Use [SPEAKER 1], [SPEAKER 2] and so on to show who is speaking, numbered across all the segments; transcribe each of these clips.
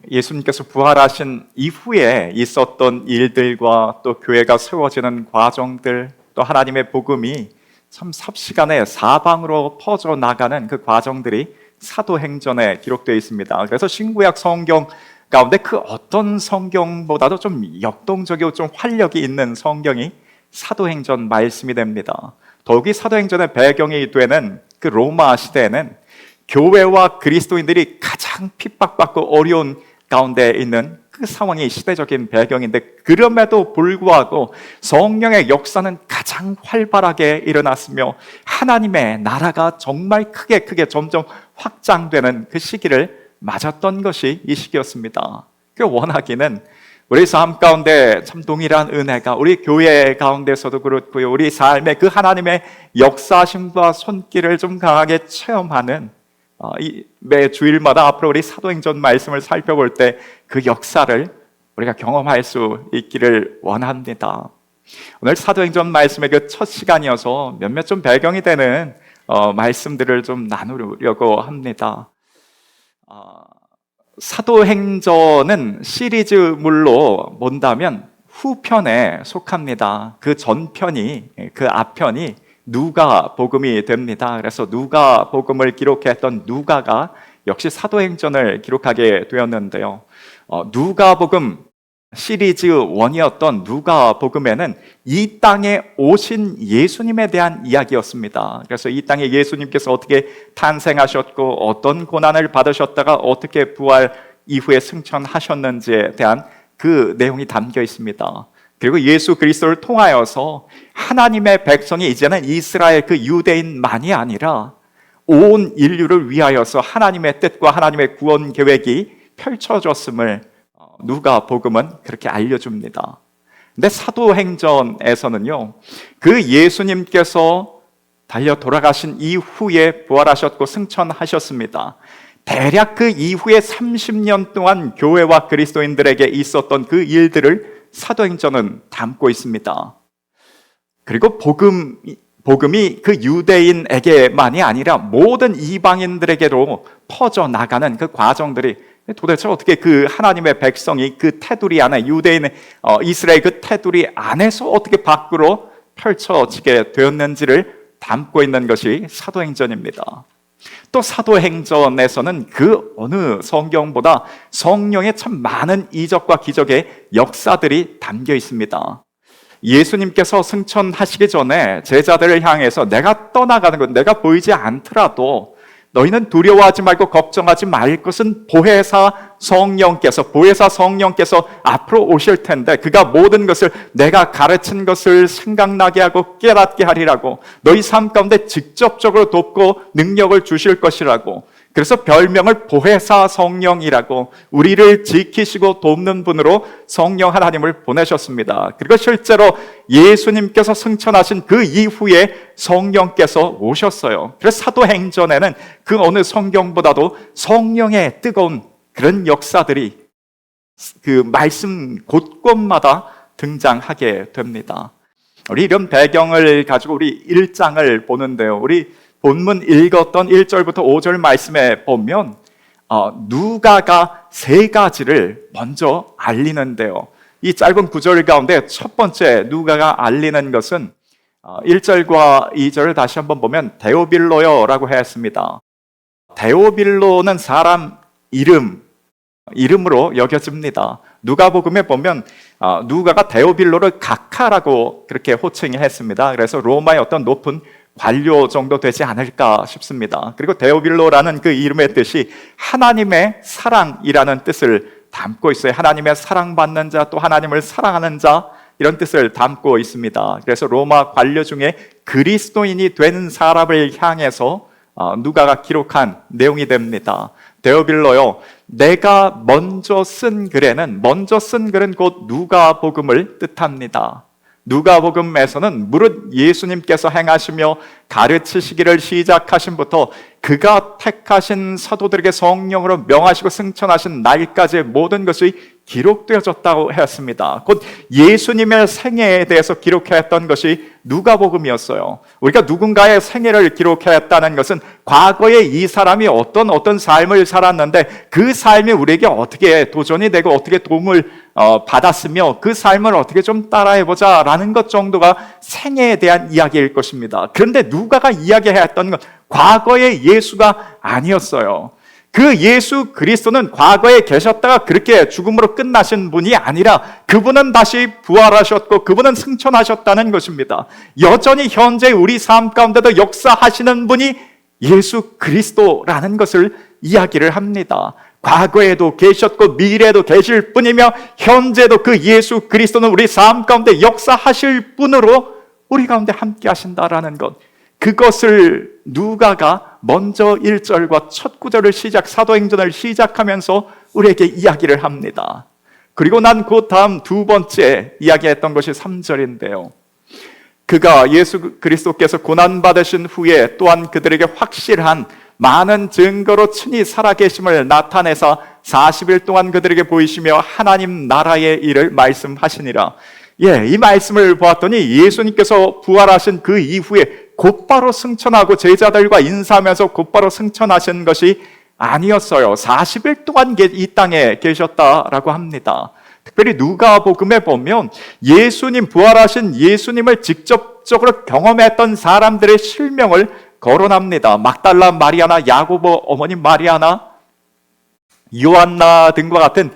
[SPEAKER 1] 예수님께서 부활하신 이후에 있었던 일들과 또 교회가 세워지는 과정들, 또 하나님의 복음이 참 삽시간에 사방으로 퍼져나가는 그 과정들이 사도행전에 기록되어 있습니다. 그래서 신구약 성경 가운데 그 어떤 성경보다도 좀 역동적이고 좀 활력이 있는 성경이 사도행전 말씀이 됩니다. 더욱이 사도행전의 배경이 되는 그 로마 시대에는 교회와 그리스도인들이 가장 핍박받고 어려운 가운데 있는 그 상황이 시대적인 배경인데, 그럼에도 불구하고 성령의 역사는 가장 활발하게 일어났으며 하나님의 나라가 정말 크게 점점 확장되는 그 시기를 맞았던 것이 이 시기였습니다. 그 원하기는 우리 삶 가운데 참 동일한 은혜가 우리 교회 가운데서도 그렇고요, 우리 삶에 그 하나님의 역사심과 손길을 좀 강하게 체험하는 매 주일마다 앞으로 우리 사도행전 말씀을 살펴볼 때 그 역사를 우리가 경험할 수 있기를 원합니다. 오늘 사도행전 말씀의 그 첫 시간이어서 몇몇 좀 배경이 되는 말씀들을 좀 나누려고 합니다. 사도행전은 시리즈물로 본다면 후편에 속합니다. 그 전편이, 그 앞편이 누가복음이 됩니다. 그래서 누가복음을 기록했던 누가가 역시 사도행전을 기록하게 되었는데요. 누가복음 시리즈 1이었던 누가복음에는 이 땅에 오신 예수님에 대한 이야기였습니다. 그래서 이 땅에 예수님께서 어떻게 탄생하셨고 어떤 고난을 받으셨다가 어떻게 부활 이후에 승천하셨는지에 대한 그 내용이 담겨 있습니다. 그리고 예수 그리스도를 통하여서 하나님의 백성이 이제는 이스라엘 그 유대인만이 아니라 온 인류를 위하여서 하나님의 뜻과 하나님의 구원 계획이 펼쳐졌음을 누가복음은 그렇게 알려줍니다. 근데 사도행전에서는요, 그 예수님께서 달려 돌아가신 이후에 부활하셨고 승천하셨습니다. 대략 그 이후에 30년 동안 교회와 그리스도인들에게 있었던 그 일들을 사도행전은 담고 있습니다. 그리고 복음이 그 유대인에게만이 아니라 모든 이방인들에게로 퍼져나가는 그 과정들이 도대체 어떻게 그 하나님의 백성이 그 테두리 안에, 유대인의 이스라엘 그 테두리 안에서 어떻게 밖으로 펼쳐지게 되었는지를 담고 있는 것이 사도행전입니다. 또 사도행전에서는 그 어느 성경보다 성령의 참 많은 이적과 기적의 역사들이 담겨 있습니다. 예수님께서 승천하시기 전에 제자들을 향해서 내가 떠나가는 것, 내가 보이지 않더라도 너희는 두려워하지 말고 걱정하지 말 것은 보혜사 성령께서 앞으로 오실 텐데 그가 모든 것을 내가 가르친 것을 생각나게 하고 깨닫게 하리라고, 너희 삶 가운데 직접적으로 돕고 능력을 주실 것이라고, 그래서 별명을 보혜사 성령이라고, 우리를 지키시고 돕는 분으로 성령 하나님을 보내셨습니다. 그리고 실제로 예수님께서 승천하신 그 이후에 성령께서 오셨어요. 그래서 사도행전에는 그 어느 성경보다도 성령의 뜨거운 그런 역사들이 그 말씀 곳곳마다 등장하게 됩니다. 우리 이런 배경을 가지고 우리 1장을 보는데요, 우리 본문 읽었던 1절부터 5절 말씀에 보면 누가가 세 가지를 먼저 알리는데요, 이 짧은 구절 가운데 첫 번째 누가가 알리는 것은 1절과 2절을 다시 한번 보면 데오빌로요라고 했습니다. 데오빌로는 사람 이름으로 여겨집니다. 누가복음에 보면 누가가 데오빌로를 각하라고 그렇게 호칭했습니다. 그래서 로마의 어떤 높은 관료 정도 되지 않을까 싶습니다. 그리고 데오빌로라는 그 이름의 뜻이 하나님의 사랑이라는 뜻을 담고 있어요. 하나님의 사랑받는 자, 또 하나님을 사랑하는 자, 이런 뜻을 담고 있습니다. 그래서 로마 관료 중에 그리스도인이 된 사람을 향해서 누가가 기록한 내용이 됩니다. 데오빌로요, 내가 먼저 쓴 글은 곧 누가복음을 뜻합니다. 누가복음에서는 무릇 예수님께서 행하시며 가르치시기를 시작하신부터 그가 택하신 사도들에게 성령으로 명하시고 승천하신 날까지의 모든 것이 기록되어졌다고 했습니다. 곧 예수님의 생애에 대해서 기록했던 것이 누가복음이었어요. 우리가 누군가의 생애를 기록했다는 것은 과거에 이 사람이 어떤 삶을 살았는데 그 삶이 우리에게 어떻게 도전이 되고 어떻게 도움을 받았으며 그 삶을 어떻게 좀 따라해보자 라는 것 정도가 생애에 대한 이야기일 것입니다. 그런데 누가가 이야기했던 건 과거의 예수가 아니었어요. 그 예수 그리스도는 과거에 계셨다가 그렇게 죽음으로 끝나신 분이 아니라 그분은 다시 부활하셨고 그분은 승천하셨다는 것입니다. 여전히 현재 우리 삶 가운데도 역사하시는 분이 예수 그리스도라는 것을 이야기를 합니다. 과거에도 계셨고 미래에도 계실 뿐이며 현재도 그 예수 그리스도는 우리 삶 가운데 역사하실 분으로 우리 가운데 함께 하신다라는 것, 그것을 누가가 먼저 1절과 첫 구절을 사도행전을 시작하면서 우리에게 이야기를 합니다. 그리고 난 그 다음 두 번째 이야기했던 것이 3절인데요. 그가 예수 그리스도께서 고난받으신 후에 또한 그들에게 확실한 많은 증거로 친히 살아계심을 나타내사 40일 동안 그들에게 보이시며 하나님 나라의 일을 말씀하시니라. 이 말씀을 보았더니 예수님께서 부활하신 그 이후에 곧바로 승천하고 제자들과 인사하면서 곧바로 승천하신 것이 아니었어요. 40일 동안 이 땅에 계셨다라고 합니다. 특별히 누가복음에 보면 예수님, 부활하신 예수님을 직접적으로 경험했던 사람들의 실명을 거론합니다. 막달라 마리아나 야고보 어머님 마리아나 요한나 등과 같은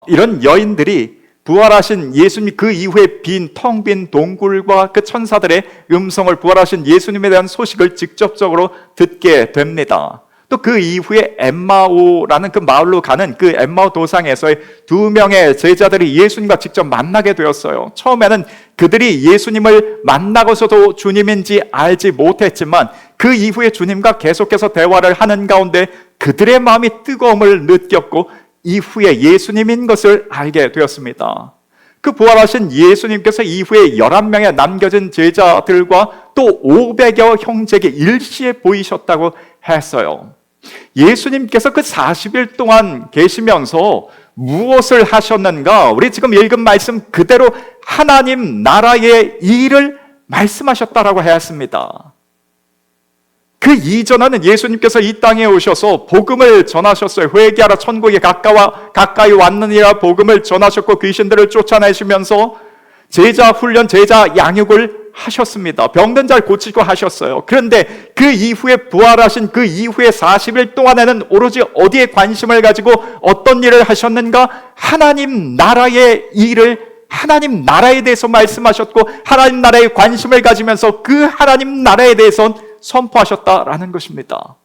[SPEAKER 1] 이런 여인들이 부활하신 예수님 그 이후에 텅 빈 동굴과 그 천사들의 음성을 부활하신 예수님에 대한 소식을 직접적으로 듣게 됩니다. 또 그 이후에 엠마오라는 그 마을로 가는 그 엠마오 도상에서의 두 명의 제자들이 예수님과 직접 만나게 되었어요. 처음에는 그들이 예수님을 만나고서도 주님인지 알지 못했지만 그 이후에 주님과 계속해서 대화를 하는 가운데 그들의 마음이 뜨거움을 느꼈고 이후에 예수님인 것을 알게 되었습니다. 그 부활하신 예수님께서 이후에 11명의 남겨진 제자들과 또 500여 형제에게 일시에 보이셨다고 했어요. 예수님께서 그 40일 동안 계시면서 무엇을 하셨는가? 우리 지금 읽은 말씀 그대로 하나님 나라의 일을 말씀하셨다라고 했습니다. 그 이전에는 예수님께서 이 땅에 오셔서 복음을 전하셨어요. 회개하라 천국이 가까이 왔느니라 복음을 전하셨고 귀신들을 쫓아내시면서 제자 훈련, 제자 양육을 하셨습니다. 병든 자를 고치고 하셨어요. 그런데 그 이후에 부활하신 그 이후에 40일 동안에는 오로지 어디에 관심을 가지고 어떤 일을 하셨는가? 하나님 나라의 일을, 하나님 나라에 대해서 말씀하셨고 하나님 나라에 관심을 가지면서 그 하나님 나라에 대해서 선포하셨다라는 것입니다.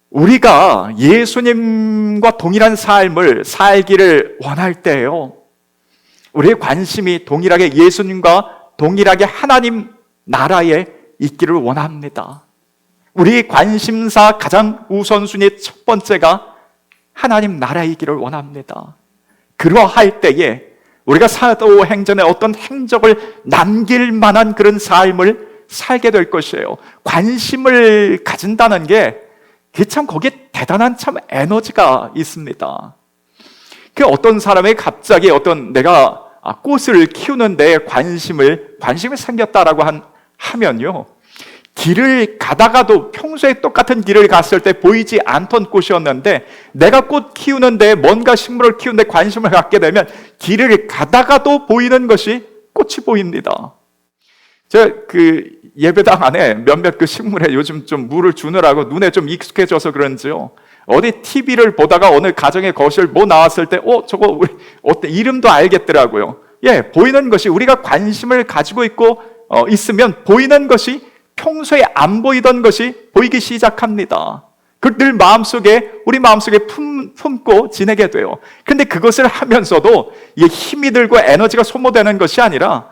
[SPEAKER 1] 우리가 예수님과 동일한 삶을 살기를 원할 때요, 우리의 관심이 동일하게 예수님과 동일하게 하나님 나라에 있기를 원합니다. 우리 관심사 가장 우선순위 첫 번째가 하나님 나라이기를 원합니다. 그러할 때에 우리가 사도행전에 어떤 행적을 남길 만한 그런 삶을 살게 될 것이에요. 관심을 가진다는 게 참 거기에 대단한 참 에너지가 있습니다. 그 어떤 사람이 갑자기 내가 꽃을 키우는데 관심이 생겼다라고 하면요, 길을 가다가도 평소에 똑같은 길을 갔을 때 보이지 않던 꽃이었는데 내가 꽃 키우는데 뭔가 식물을 키우는데 관심을 갖게 되면 길을 가다가도 보이는 것이 꽃이 보입니다. 제가 그 예배당 안에 몇몇 그 식물에 요즘 좀 물을 주느라고 눈에 좀 익숙해져서 그런지요, 어디 TV를 보다가 어느 가정의 거실 나왔을 때 저거 우리 어때 이름도 알겠더라고요. 보이는 것이, 우리가 관심을 가지고 있으면 보이는 것이 평소에 안 보이던 것이 보이기 시작합니다. 늘 우리 마음속에 품고 지내게 돼요. 근데 그것을 하면서도 이게 힘이 들고 에너지가 소모되는 것이 아니라,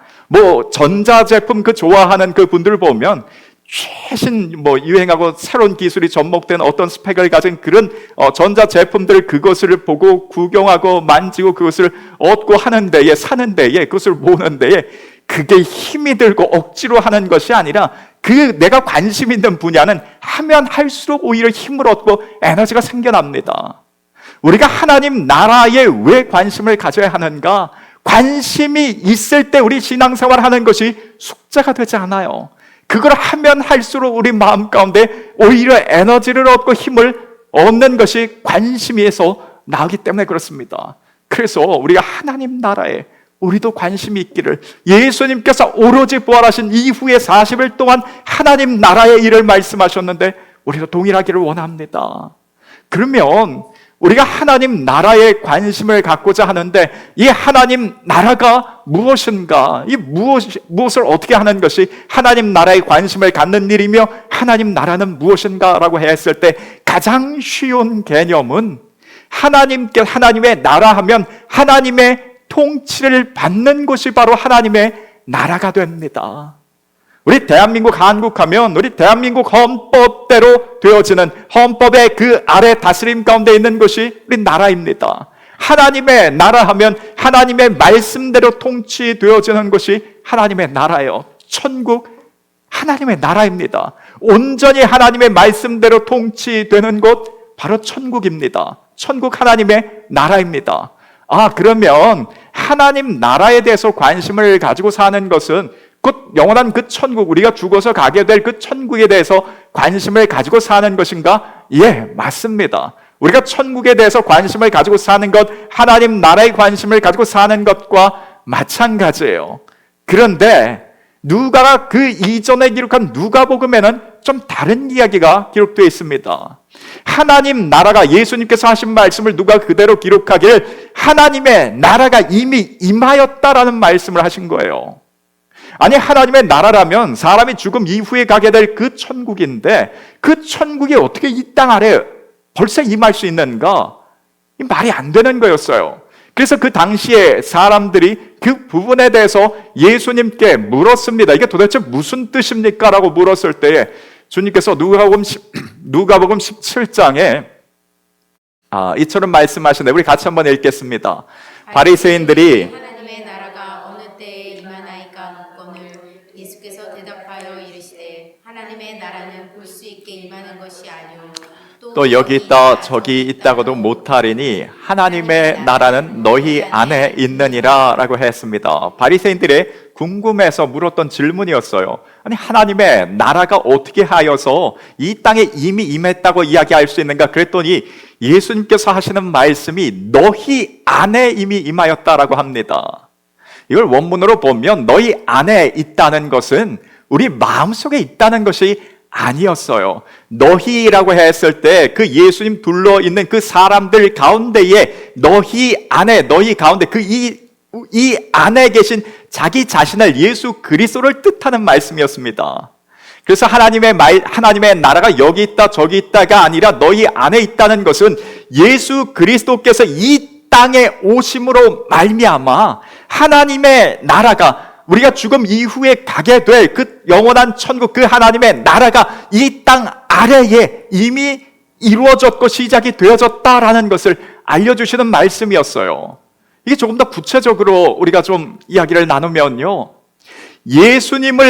[SPEAKER 1] 전자제품 좋아하는 그 분들 보면 최신 유행하고 새로운 기술이 접목된 어떤 스펙을 가진 그런 전자제품들, 그것을 보고 구경하고 만지고 그것을 얻고 하는 데에, 사는 데에, 그것을 모으는 데에 그게 힘이 들고 억지로 하는 것이 아니라 내가 관심 있는 분야는 하면 할수록 오히려 힘을 얻고 에너지가 생겨납니다. 우리가 하나님 나라에 왜 관심을 가져야 하는가? 관심이 있을 때 우리 신앙생활 하는 것이 숙제가 되지 않아요. 그걸 하면 할수록 우리 마음 가운데 오히려 에너지를 얻고 힘을 얻는 것이 관심에서 나오기 때문에 그렇습니다. 그래서 우리가 하나님 나라에 우리도 관심이 있기를, 예수님께서 오로지 부활하신 이후에 40일 동안 하나님 나라의 일을 말씀하셨는데 우리도 동일하기를 원합니다. 그러면 우리가 하나님 나라에 관심을 갖고자 하는데 이 하나님 나라가 무엇인가, 이 무엇을 어떻게 하는 것이 하나님 나라에 관심을 갖는 일이며 하나님 나라는 무엇인가 라고 했을 때 가장 쉬운 개념은 하나님의 나라 하면 하나님의 통치를 받는 곳이 바로 하나님의 나라가 됩니다. 우리 대한민국 한국하면 우리 대한민국 헌법대로 되어지는 헌법의 그 아래 다스림 가운데 있는 것이 우리 나라입니다. 하나님의 나라 하면 하나님의 말씀대로 통치되어지는 것이 하나님의 나라예요. 천국 하나님의 나라입니다. 온전히 하나님의 말씀대로 통치되는 곳 바로 천국입니다. 천국 하나님의 나라입니다. 그러면 하나님 나라에 대해서 관심을 가지고 사는 것은 곧 영원한 그 천국, 우리가 죽어서 가게 될 그 천국에 대해서 관심을 가지고 사는 것인가? 예, 맞습니다. 우리가 천국에 대해서 관심을 가지고 사는 것, 하나님 나라에 관심을 가지고 사는 것과 마찬가지예요. 그런데 누가가 그 이전에 기록한 누가복음에는 좀 다른 이야기가 기록되어 있습니다. 하나님 나라가, 예수님께서 하신 말씀을 누가 그대로 기록하길 하나님의 나라가 이미 임하였다라는 말씀을 하신 거예요. 아니, 하나님의 나라라면 사람이 죽음 이후에 가게 될 그 천국인데 그 천국이 어떻게 이 땅 아래 벌써 임할 수 있는가? 이 말이 안 되는 거였어요. 그래서 그 당시에 사람들이 그 부분에 대해서 예수님께 물었습니다. 이게 도대체 무슨 뜻입니까? 라고 물었을 때에 주님께서 누가복음 17장에 이처럼 말씀하시는데 우리 같이 한번 읽겠습니다. 바리새인들이
[SPEAKER 2] 하나님의 나라가 어느 때에 임하나이까 묻거늘 예수께서 대답하여 이르시되 하나님의 나라는 볼 수 있게 임하는 것이 아니오
[SPEAKER 1] 또 여기 있다 저기 있다고도 못하리니 하나님의 나라는 너희 안에 있느니라 라고 했습니다. 바리새인들의 궁금해서 물었던 질문이었어요. 아니, 하나님의 나라가 어떻게 하여서 이 땅에 이미 임했다고 이야기할 수 있는가? 그랬더니 예수님께서 하시는 말씀이 너희 안에 이미 임하였다라고 합니다. 이걸 원문으로 보면 너희 안에 있다는 것은 우리 마음속에 있다는 것이 아니었어요. 너희라고 했을 때 그 예수님 둘러 있는 그 사람들 가운데에 너희 안에, 너희 가운데 이 안에 계신 자기 자신을 예수 그리스도를 뜻하는 말씀이었습니다. 그래서 하나님의 나라가 여기 있다 저기 있다가 아니라 너희 안에 있다는 것은 예수 그리스도께서 이 땅에 오심으로 말미암아 하나님의 나라가 우리가 죽음 이후에 가게 될 그 영원한 천국, 그 하나님의 나라가 이 땅 아래에 이미 이루어졌고 시작이 되어졌다라는 것을 알려주시는 말씀이었어요. 이게 조금 더 구체적으로 우리가 좀 이야기를 나누면요, 예수님이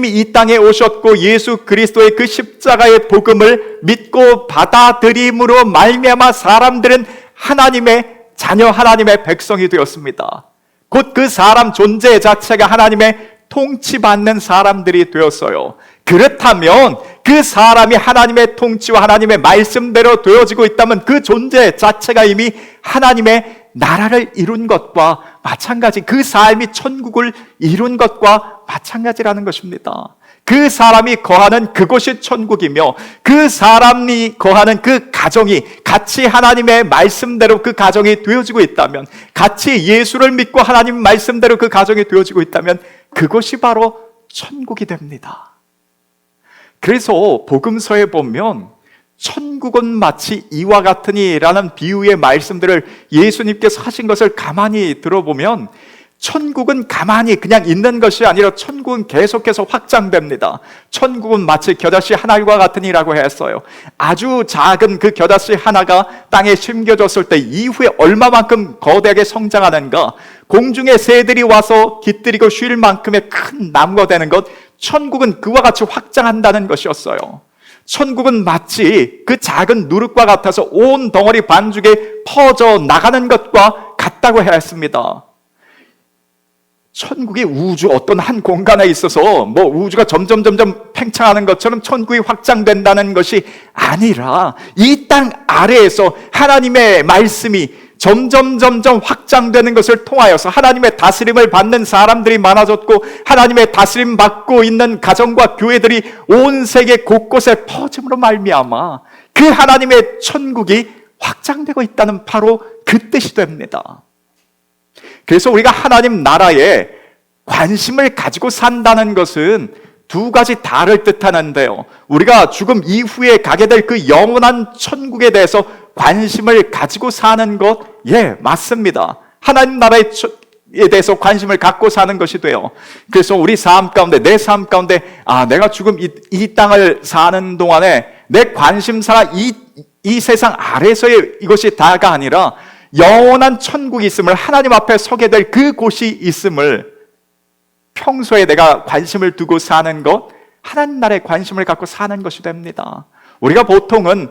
[SPEAKER 1] 이 땅에 오셨고 예수 그리스도의 그 십자가의 복음을 믿고 받아들임으로 말미암아 사람들은 하나님의 자녀, 하나님의 백성이 되었습니다. 곧 그 사람 존재 자체가 하나님의 통치받는 사람들이 되었어요. 그렇다면 그 사람이 하나님의 통치와 하나님의 말씀대로 되어지고 있다면 그 존재 자체가 이미 하나님의 나라를 이룬 것과 마찬가지, 그 삶이 천국을 이룬 것과 마찬가지라는 것입니다. 그 사람이 거하는 그곳이 천국이며 그 사람이 거하는 그 가정이 같이 하나님의 말씀대로 그 가정이 되어지고 있다면, 같이 예수를 믿고 하나님 말씀대로 그 가정이 되어지고 있다면 그것이 바로 천국이 됩니다. 그래서 복음서에 보면 천국은 마치 이와 같으니라는 비유의 말씀들을 예수님께서 하신 것을 가만히 들어보면 천국은 가만히 그냥 있는 것이 아니라 천국은 계속해서 확장됩니다. 천국은 마치 겨자씨 하나와 같으니라고 했어요. 아주 작은 그 겨자씨 하나가 땅에 심겨졌을 때 이후에 얼마만큼 거대하게 성장하는가, 공중의 새들이 와서 깃들이고 쉴 만큼의 큰 나무가 되는 것, 천국은 그와 같이 확장한다는 것이었어요. 천국은 마치 그 작은 누룩과 같아서 온 덩어리 반죽에 퍼져 나가는 것과 같다고 해야 했습니다. 천국이 우주 어떤 한 공간에 있어서 뭐 우주가 점점 팽창하는 것처럼 천국이 확장된다는 것이 아니라 이 땅 아래에서 하나님의 말씀이 점점 확장되는 것을 통하여서 하나님의 다스림을 받는 사람들이 많아졌고, 하나님의 다스림 받고 있는 가정과 교회들이 온 세계 곳곳에 퍼짐으로 말미암아 그 하나님의 천국이 확장되고 있다는 바로 그 뜻이 됩니다. 그래서 우리가 하나님 나라에 관심을 가지고 산다는 것은 두 가지 다를 뜻하는데요, 우리가 죽음 이후에 가게 될 그 영원한 천국에 대해서 관심을 가지고 사는 것, 예, 맞습니다. 하나님 나라에 대해서 관심을 갖고 사는 것이 돼요. 그래서 우리 삶 가운데, 내 삶 가운데, 내가 죽음 이 땅을 사는 동안에 내 관심사가 이 세상 아래서의 이것이 다가 아니라 영원한 천국이 있음을, 하나님 앞에 서게 될 그 곳이 있음을 평소에 내가 관심을 두고 사는 것, 하나님 나라에 관심을 갖고 사는 것이 됩니다. 우리가 보통은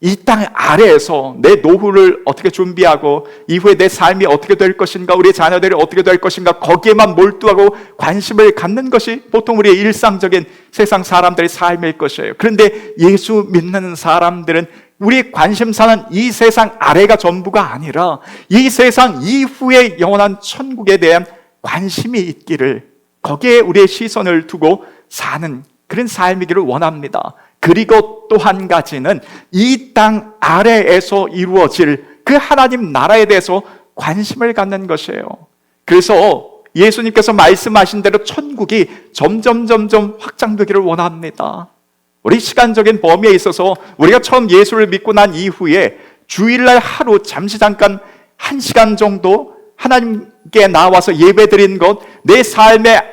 [SPEAKER 1] 이 땅 아래에서 내 노후를 어떻게 준비하고 이후에 내 삶이 어떻게 될 것인가, 우리 자녀들이 어떻게 될 것인가, 거기에만 몰두하고 관심을 갖는 것이 보통 우리의 일상적인 세상 사람들의 삶일 것이에요. 그런데 예수 믿는 사람들은 우리 관심사는 이 세상 아래가 전부가 아니라 이 세상 이후의 영원한 천국에 대한 관심이 있기를, 거기에 우리의 시선을 두고 사는 그런 삶이기를 원합니다. 그리고 또 한 가지는 이 땅 아래에서 이루어질 그 하나님 나라에 대해서 관심을 갖는 것이에요. 그래서 예수님께서 말씀하신 대로 천국이 점점 확장되기를 원합니다. 우리 시간적인 범위에 있어서 우리가 처음 예수를 믿고 난 이후에 주일날 하루 잠깐 1시간 정도 하나님께 나와서 예배드린 것, 내 삶의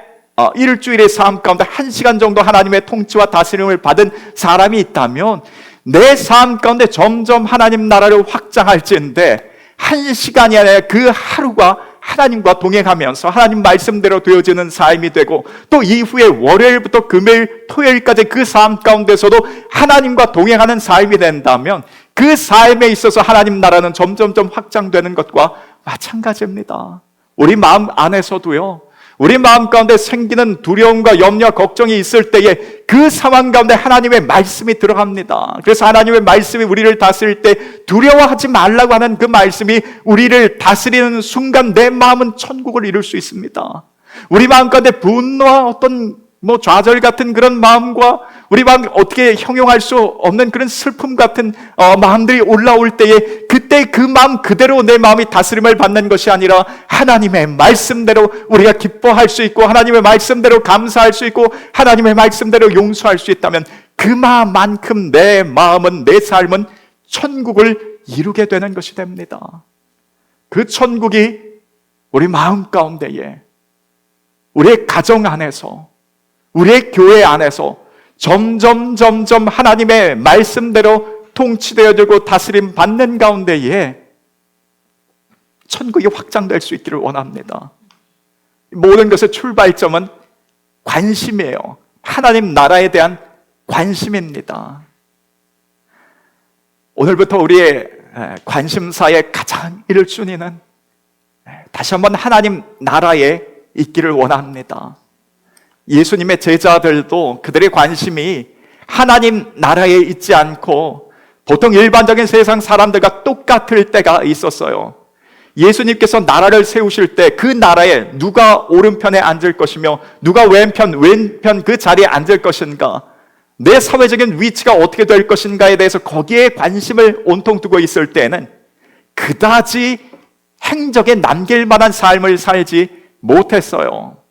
[SPEAKER 1] 일주일의 삶 가운데 1시간 정도 하나님의 통치와 다스림을 받은 사람이 있다면 내 삶 가운데 점점 하나님 나라를 확장할지인데 1시간이 아니라 그 하루가 하나님과 동행하면서 하나님 말씀대로 되어지는 삶이 되고, 또 이후에 월요일부터 금요일, 토요일까지 그 삶 가운데서도 하나님과 동행하는 삶이 된다면 그 삶에 있어서 하나님 나라는 점점 확장되는 것과 마찬가지입니다. 우리 마음 안에서도요, 우리 마음 가운데 생기는 두려움과 염려, 걱정이 있을 때에 그 상황 가운데 하나님의 말씀이 들어갑니다. 그래서 하나님의 말씀이 우리를 다스릴 때 두려워하지 말라고 하는 그 말씀이 우리를 다스리는 순간 내 마음은 천국을 이룰 수 있습니다. 우리 마음 가운데 분노와 어떤 좌절 같은 그런 마음과 우리 마음 어떻게 형용할 수 없는 그런 슬픔 같은 마음들이 올라올 때에, 그때 그 마음 그대로 내 마음이 다스림을 받는 것이 아니라 하나님의 말씀대로 우리가 기뻐할 수 있고, 하나님의 말씀대로 감사할 수 있고, 하나님의 말씀대로 용서할 수 있다면 그 마음만큼 내 마음은, 내 삶은 천국을 이루게 되는 것이 됩니다. 그 천국이 우리 마음 가운데에, 우리의 가정 안에서, 우리의 교회 안에서 점점 하나님의 말씀대로 통치되어지고 다스림 받는 가운데에 천국이 확장될 수 있기를 원합니다. 모든 것의 출발점은 관심이에요. 하나님 나라에 대한 관심입니다. 오늘부터 우리의 관심사의 가장 1순위는 다시 한번 하나님 나라에 있기를 원합니다. 예수님의 제자들도 그들의 관심이 하나님 나라에 있지 않고 보통 일반적인 세상 사람들과 똑같을 때가 있었어요. 예수님께서 나라를 세우실 때 그 나라에 누가 오른편에 앉을 것이며 누가 왼편 그 자리에 앉을 것인가, 내 사회적인 위치가 어떻게 될 것인가에 대해서 거기에 관심을 온통 두고 있을 때는 그다지 행적에 남길 만한 삶을 살지 못했어요.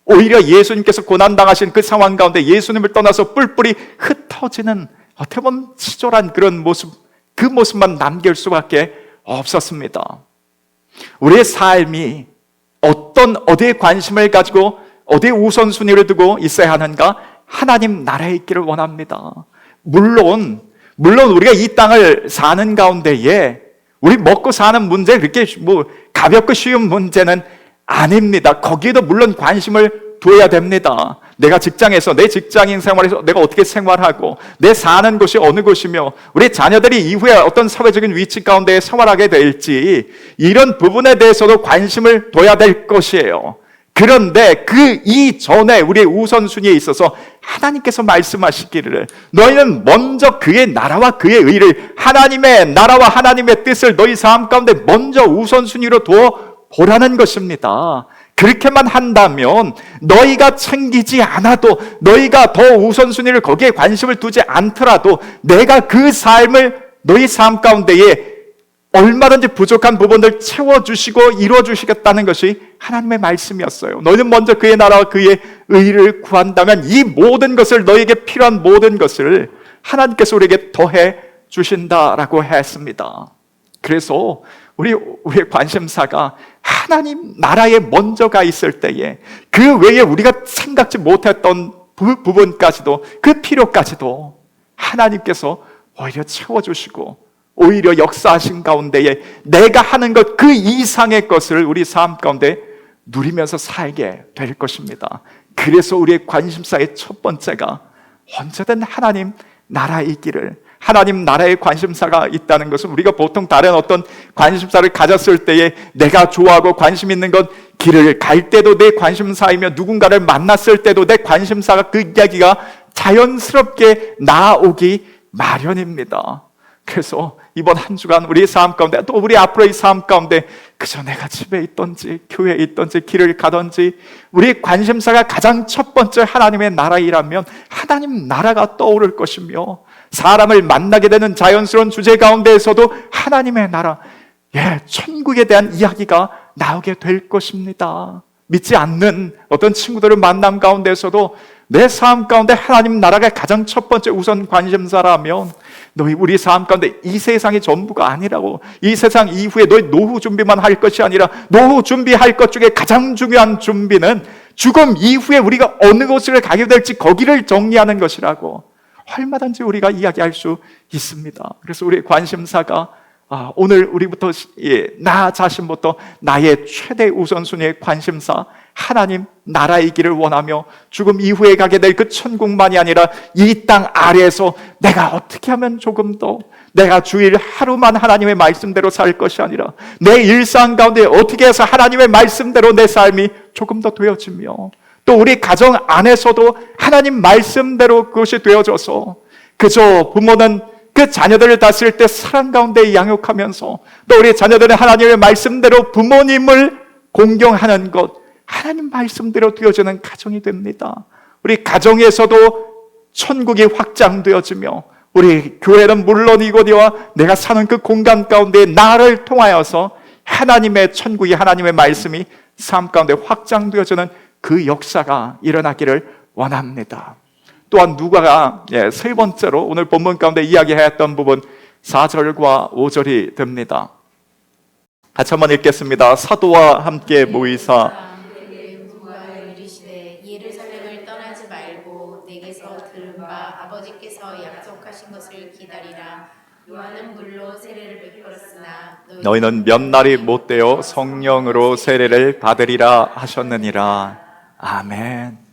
[SPEAKER 1] 오히려 예수님께서 고난당하신 그 상황 가운데 예수님을 떠나서 뿔뿔이 흩어지는 어떻게 보면 치졸한 그런 모습, 그 모습만 남길 수밖에 없었습니다. 우리의 삶이 어디에 관심을 가지고 어디에 우선순위를 두고 있어야 하는가? 하나님 나라에 있기를 원합니다. 물론 우리가 이 땅을 사는 가운데에 우리 먹고 사는 문제, 그렇게 가볍고 쉬운 문제는 아닙니다. 거기에도 물론 관심을 둬야 됩니다. 내가 직장에서 내 직장인 생활에서 내가 어떻게 생활하고 내 사는 곳이 어느 곳이며 우리 자녀들이 이후에 어떤 사회적인 위치 가운데 생활하게 될지 이런 부분에 대해서도 관심을 둬야 될 것이에요. 그런데 그 이전에 우리의 우선순위에 있어서 하나님께서 말씀하시기를 너희는 먼저 그의 나라와 그의 의를, 하나님의 나라와 하나님의 뜻을 너희 삶 가운데 먼저 우선순위로 두어 보라는 것입니다. 그렇게만 한다면 너희가 챙기지 않아도, 너희가 더 우선순위를 거기에 관심을 두지 않더라도 내가 그 삶을 너희 삶 가운데에 얼마든지 부족한 부분들 채워주시고 이루어주시겠다는 것이 하나님의 말씀이었어요. 너희는 먼저 그의 나라와 그의 의를 구한다면 이 모든 것을, 너에게 필요한 모든 것을 하나님께서 우리에게 더해 주신다라고 했습니다. 그래서 우리의 관심사가 하나님 나라에 먼저 가 있을 때에 그 외에 우리가 생각지 못했던 부분까지도, 그 필요까지도 하나님께서 오히려 채워주시고 오히려 역사하신 가운데에 내가 하는 것 그 이상의 것을 우리 삶 가운데 누리면서 살게 될 것입니다. 그래서 우리의 관심사의 첫 번째가 언제든 하나님 나라이기를, 하나님 나라의 관심사가 있다는 것은 우리가 보통 다른 어떤 관심사를 가졌을 때에 내가 좋아하고 관심 있는 건 길을 갈 때도 내 관심사이며 누군가를 만났을 때도 내 관심사가, 그 이야기가 자연스럽게 나오기 마련입니다. 그래서 이번 한 주간 우리 삶 가운데 또 우리 앞으로의 삶 가운데 그저 내가 집에 있던지 교회에 있던지 길을 가던지 우리 관심사가 가장 첫 번째 하나님의 나라이라면 하나님 나라가 떠오를 것이며 사람을 만나게 되는 자연스러운 주제 가운데에서도 하나님의 나라, 천국에 대한 이야기가 나오게 될 것입니다. 믿지 않는 어떤 친구들을 만남 가운데서도 내 삶 가운데 하나님 나라가 가장 첫 번째 우선 관심사라면 너희 우리 삶 가운데 이 세상이 전부가 아니라고, 이 세상 이후에 너희 노후 준비만 할 것이 아니라 노후 준비할 것 중에 가장 중요한 준비는 죽음 이후에 우리가 어느 곳을 가게 될지 거기를 정리하는 것이라고 얼마든지 우리가 이야기할 수 있습니다. 그래서 우리의 관심사가 오늘 우리부터, 나 자신부터 나의 최대 우선순위의 관심사 하나님 나라이기를 원하며 죽음 이후에 가게 될 그 천국만이 아니라 이 땅 아래에서 내가 어떻게 하면 조금 더, 내가 주일 하루만 하나님의 말씀대로 살 것이 아니라 내 일상 가운데 어떻게 해서 하나님의 말씀대로 내 삶이 조금 더 되어지며 또 우리 가정 안에서도 하나님 말씀대로 그것이 되어져서 그저 부모는 그 자녀들을 다스릴 때 사랑 가운데 양육하면서 또 우리 자녀들은 하나님의 말씀대로 부모님을 공경하는 것, 하나님 말씀대로 되어지는 가정이 됩니다. 우리 가정에서도 천국이 확장되어지며 우리 교회는 물론이거니와 내가 사는 그 공간 가운데 나를 통하여서 하나님의 천국이, 하나님의 말씀이 삶 가운데 확장되어지는 그 역사가 일어나기를 원합니다. 또한 누가가 세 번째로 오늘 본문 가운데 이야기했던 부분 4절과 5절이 됩니다. 같이 한번 읽겠습니다. 사도와 함께 모이사
[SPEAKER 2] 이르시되 예루살렘을 떠나지 말고 내게서 들은 바 아버지께서 약속하신 것을 기다리라. 요한은 물로 세례를 베풀었으나
[SPEAKER 1] 너희는 몇 날이 못되어 성령으로 세례를 받으리라 하셨느니라. 아멘.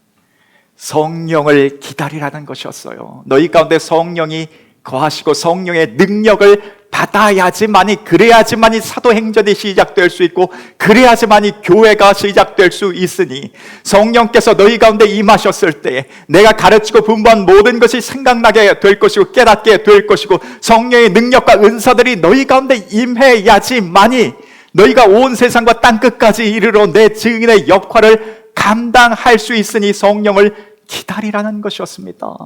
[SPEAKER 1] 성령을 기다리라는 것이었어요. 너희 가운데 성령이 거하시고 성령의 능력을 받아야지만이, 그래야지만이 사도행전이 시작될 수 있고 그래야지만이 교회가 시작될 수 있으니 성령께서 너희 가운데 임하셨을 때 내가 가르치고 분부한 모든 것이 생각나게 될 것이고 깨닫게 될 것이고 성령의 능력과 은사들이 너희 가운데 임해야지만이 너희가 온 세상과 땅끝까지 이르러 내 증인의 역할을 감당할 수 있으니 성령을 기다리라는 것이었습니다.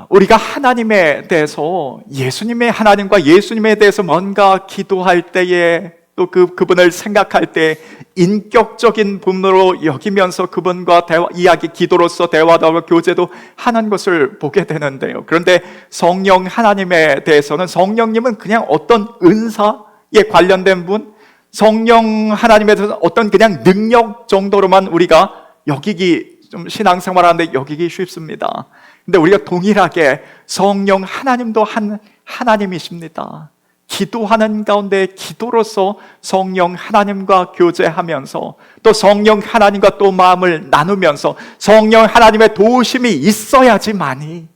[SPEAKER 1] 우리가 하나님에 대해서, 예수님의 하나님과 예수님에 대해서 뭔가 기도할 때에 또 그분을 생각할 때 인격적인 분으로 여기면서 그분과 이야기, 기도로서 대화도 하고 교제도 하는 것을 보게 되는데요. 그런데 성령 하나님에 대해서는 성령님은 그냥 어떤 은사에 관련된 분, 성령 하나님에 대해서 어떤 그냥 능력 정도로만 우리가 여기기, 좀 신앙생활하는데 여기기 쉽습니다. 근데 우리가 동일하게 성령 하나님도 한 하나님이십니다. 기도하는 가운데 기도로서 성령 하나님과 교제하면서 또 성령 하나님과 또 마음을 나누면서 성령 하나님의 도우심이 있어야지만이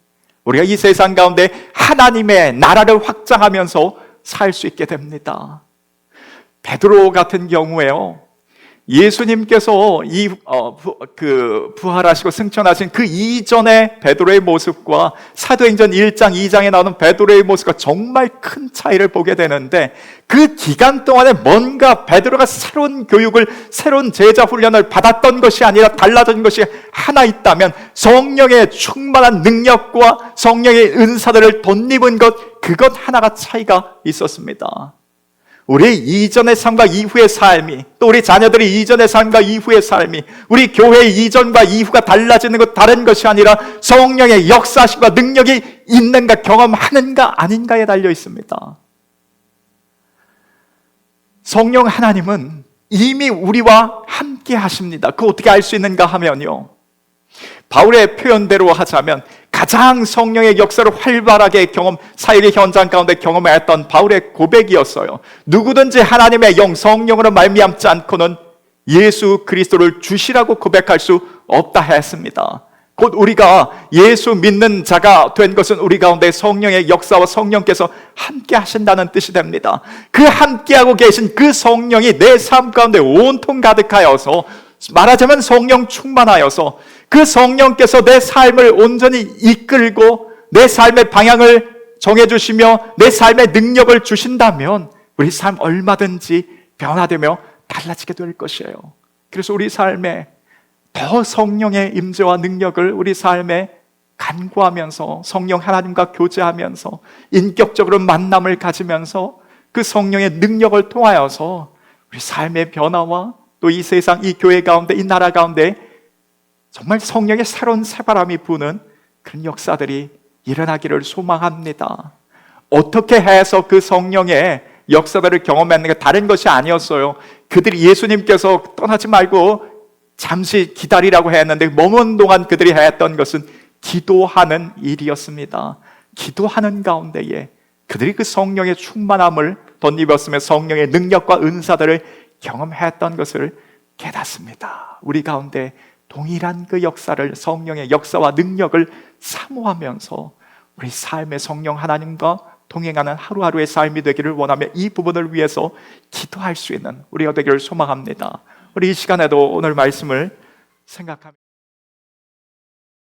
[SPEAKER 1] 우리가 이 세상 가운데 하나님의 나라를 확장하면서 살 수 있게 됩니다. 베드로 같은 경우에요, 예수님께서 부활하시고 승천하신 그 이전의 베드로의 모습과 사도행전 1장, 2장에 나오는 베드로의 모습과 정말 큰 차이를 보게 되는데, 그 기간 동안에 뭔가 베드로가 새로운 교육을, 새로운 제자 훈련을 받았던 것이 아니라 달라진 것이 하나 있다면 성령의 충만한 능력과 성령의 은사들을 덧입은 것, 그것 하나가 차이가 있었습니다. 우리 이전의 삶과 이후의 삶이, 또 우리 자녀들이 이전의 삶과 이후의 삶이, 우리 교회의 이전과 이후가 달라지는 것, 다른 것이 아니라 성령의 역사심과 능력이 있는가, 경험하는가 아닌가에 달려 있습니다. 성령 하나님은 이미 우리와 함께 하십니다. 그거 어떻게 알 수 있는가 하면요, 바울의 표현대로 하자면 가장 성령의 역사를 활발하게 사역의 현장 가운데 경험했던 바울의 고백이었어요. 누구든지 하나님의 영, 성령으로 말미암지 않고는 예수 그리스도를 주시라고 고백할 수 없다 했습니다. 곧 우리가 예수 믿는 자가 된 것은 우리 가운데 성령의 역사와 성령께서 함께 하신다는 뜻이 됩니다. 그 함께하고 계신 그 성령이 내 삶 가운데 온통 가득하여서, 말하자면 성령 충만하여서 그 성령께서 내 삶을 온전히 이끌고 내 삶의 방향을 정해주시며 내 삶의 능력을 주신다면 우리 삶 얼마든지 변화되며 달라지게 될 것이에요. 그래서 우리 삶에 더 성령의 임재와 능력을 우리 삶에 간구하면서 성령 하나님과 교제하면서 인격적으로 만남을 가지면서 그 성령의 능력을 통하여서 우리 삶의 변화와 또 이 세상, 이 교회 가운데, 이 나라 가운데 정말 성령의 새로운 새바람이 부는 그런 역사들이 일어나기를 소망합니다. 어떻게 해서 그 성령의 역사들을 경험했는가, 다른 것이 아니었어요. 그들이, 예수님께서 떠나지 말고 잠시 기다리라고 했는데 머문 동안 그들이 했던 것은 기도하는 일이었습니다. 기도하는 가운데에 그들이 그 성령의 충만함을 덧입었으며 성령의 능력과 은사들을 경험했던 것을 깨닫습니다. 우리 가운데 동일한 그 역사를, 성령의 역사와 능력을 사모하면서 우리 삶의 성령 하나님과 동행하는 하루하루의 삶이 되기를 원하며 이 부분을 위해서 기도할 수 있는 우리가 되기를 소망합니다. 우리 이 시간에도 오늘 말씀을 생각합니다.